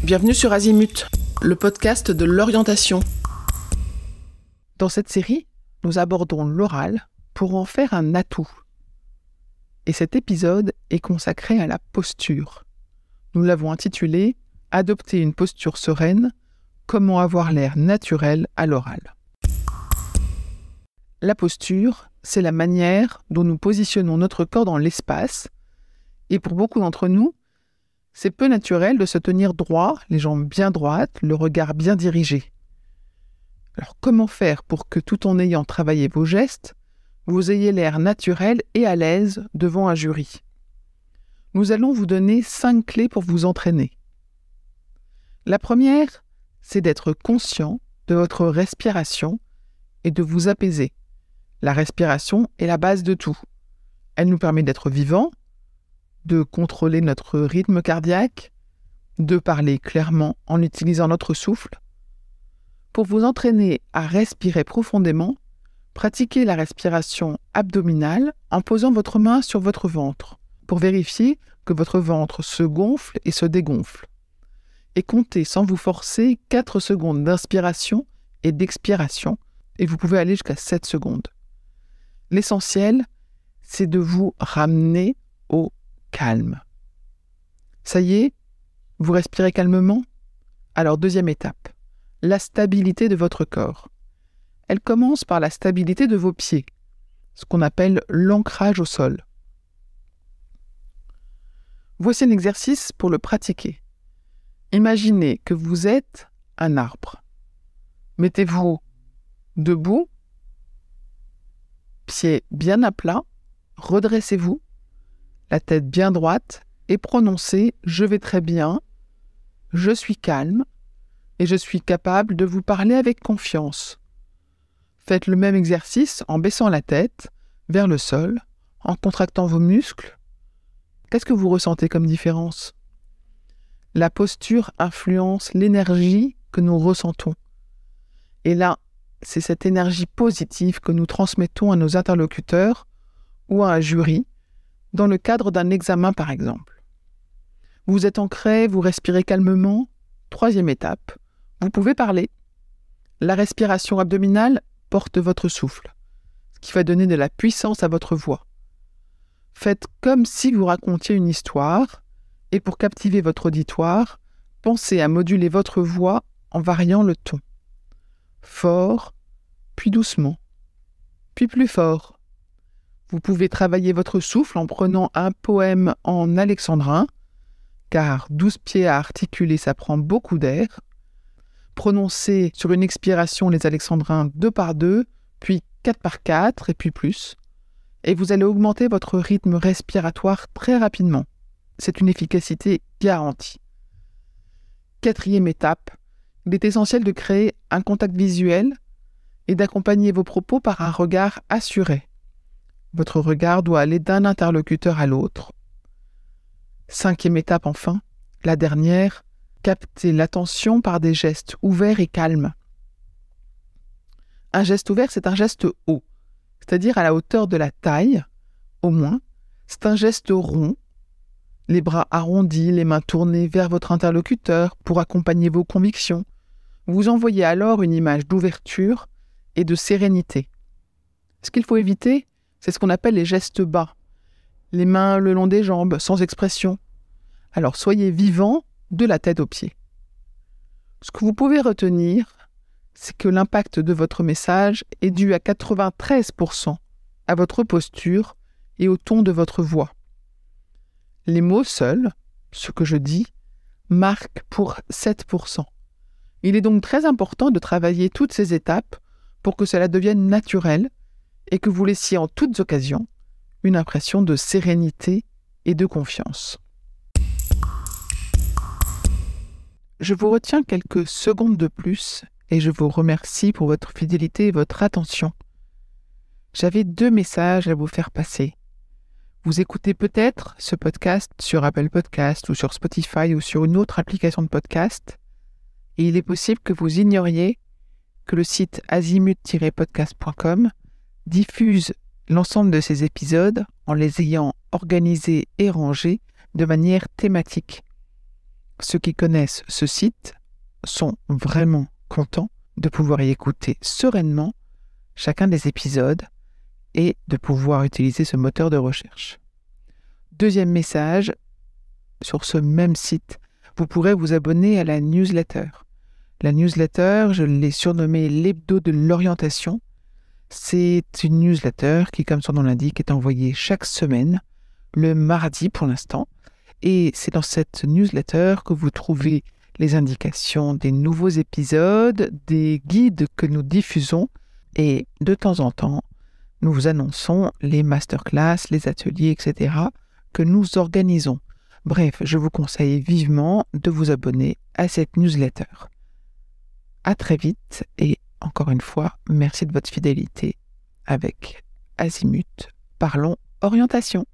Bienvenue sur Azimut, le podcast de l'orientation. Dans cette série, nous abordons l'oral pour en faire un atout. Et cet épisode est consacré à la posture. Nous l'avons intitulé « Adopter une posture sereine, comment avoir l'air naturel à l'oral ». La posture, c'est la manière dont nous positionnons notre corps dans l'espace. Et pour beaucoup d'entre nous, c'est peu naturel de se tenir droit, les jambes bien droites, le regard bien dirigé. Alors comment faire pour que tout en ayant travaillé vos gestes, vous ayez l'air naturel et à l'aise devant un jury? Nous allons vous donner 5 clés pour vous entraîner. La première, c'est d'être conscient de votre respiration et de vous apaiser. La respiration est la base de tout. Elle nous permet d'être vivants, de contrôler notre rythme cardiaque, de parler clairement en utilisant notre souffle. Pour vous entraîner à respirer profondément, pratiquez la respiration abdominale en posant votre main sur votre ventre pour vérifier que votre ventre se gonfle et se dégonfle. Et comptez sans vous forcer 4 secondes d'inspiration et d'expiration, et vous pouvez aller jusqu'à 7 secondes. L'essentiel, c'est de vous ramener au calme. Ça y est, vous respirez calmement? Alors, deuxième étape, la stabilité de votre corps. Elle commence par la stabilité de vos pieds, ce qu'on appelle l'ancrage au sol. Voici un exercice pour le pratiquer. Imaginez que vous êtes un arbre. Mettez-vous debout, pieds bien à plat, redressez-vous, la tête bien droite et prononcez « Je vais très bien, je suis calme et je suis capable de vous parler avec confiance ». Faites le même exercice en baissant la tête vers le sol, en contractant vos muscles. Qu'est-ce que vous ressentez comme différence? La posture influence l'énergie que nous ressentons. Et là, c'est cette énergie positive que nous transmettons à nos interlocuteurs ou à un jury, dans le cadre d'un examen par exemple. Vous êtes ancré, vous respirez calmement. Troisième étape, vous pouvez parler. La respiration abdominale porte votre souffle, ce qui va donner de la puissance à votre voix. Faites comme si vous racontiez une histoire, et pour captiver votre auditoire, pensez à moduler votre voix en variant le ton. Fort, puis doucement, puis plus fort. Vous pouvez travailler votre souffle en prenant un poème en alexandrin, car 12 pieds à articuler, ça prend beaucoup d'air. Prononcez sur une expiration les alexandrins 2 par 2, puis 4 par 4, et puis plus. Et vous allez augmenter votre rythme respiratoire très rapidement. C'est une efficacité garantie. Quatrième étape, il est essentiel de créer un contact visuel et d'accompagner vos propos par un regard assuré. Votre regard doit aller d'un interlocuteur à l'autre. Cinquième étape enfin, la dernière, capter l'attention par des gestes ouverts et calmes. Un geste ouvert, c'est un geste haut, c'est-à-dire à la hauteur de la taille, au moins. C'est un geste rond, les bras arrondis, les mains tournées vers votre interlocuteur pour accompagner vos convictions. Vous envoyez alors une image d'ouverture et de sérénité. Ce qu'il faut éviter, c'est ce qu'on appelle les gestes bas, les mains le long des jambes, sans expression. Alors soyez vivant de la tête aux pieds. Ce que vous pouvez retenir, c'est que l'impact de votre message est dû à 93% à votre posture et au ton de votre voix. Les mots seuls, ce que je dis, marquent pour 7%. Il est donc très important de travailler toutes ces étapes pour que cela devienne naturel et que vous laissiez en toutes occasions une impression de sérénité et de confiance. Je vous retiens quelques secondes de plus et je vous remercie pour votre fidélité et votre attention. J'avais 2 messages à vous faire passer. Vous écoutez peut-être ce podcast sur Apple Podcast ou sur Spotify ou sur une autre application de podcast et il est possible que vous ignoriez que le site azimut-podcast.com diffuse l'ensemble de ces épisodes en les ayant organisés et rangés de manière thématique. Ceux qui connaissent ce site sont vraiment contents de pouvoir y écouter sereinement chacun des épisodes et de pouvoir utiliser ce moteur de recherche. Deuxième message, sur ce même site, vous pourrez vous abonner à la newsletter. La newsletter, je l'ai surnommée l'hebdo de l'orientation. C'est une newsletter qui, comme son nom l'indique, est envoyée chaque semaine, le mardi pour l'instant. Et c'est dans cette newsletter que vous trouvez les indications des nouveaux épisodes, des guides que nous diffusons et de temps en temps, nous vous annonçons les masterclass, les ateliers, etc. que nous organisons. Bref, je vous conseille vivement de vous abonner à cette newsletter. À très vite et encore une fois, merci de votre fidélité avec Azimut. Parlons orientation.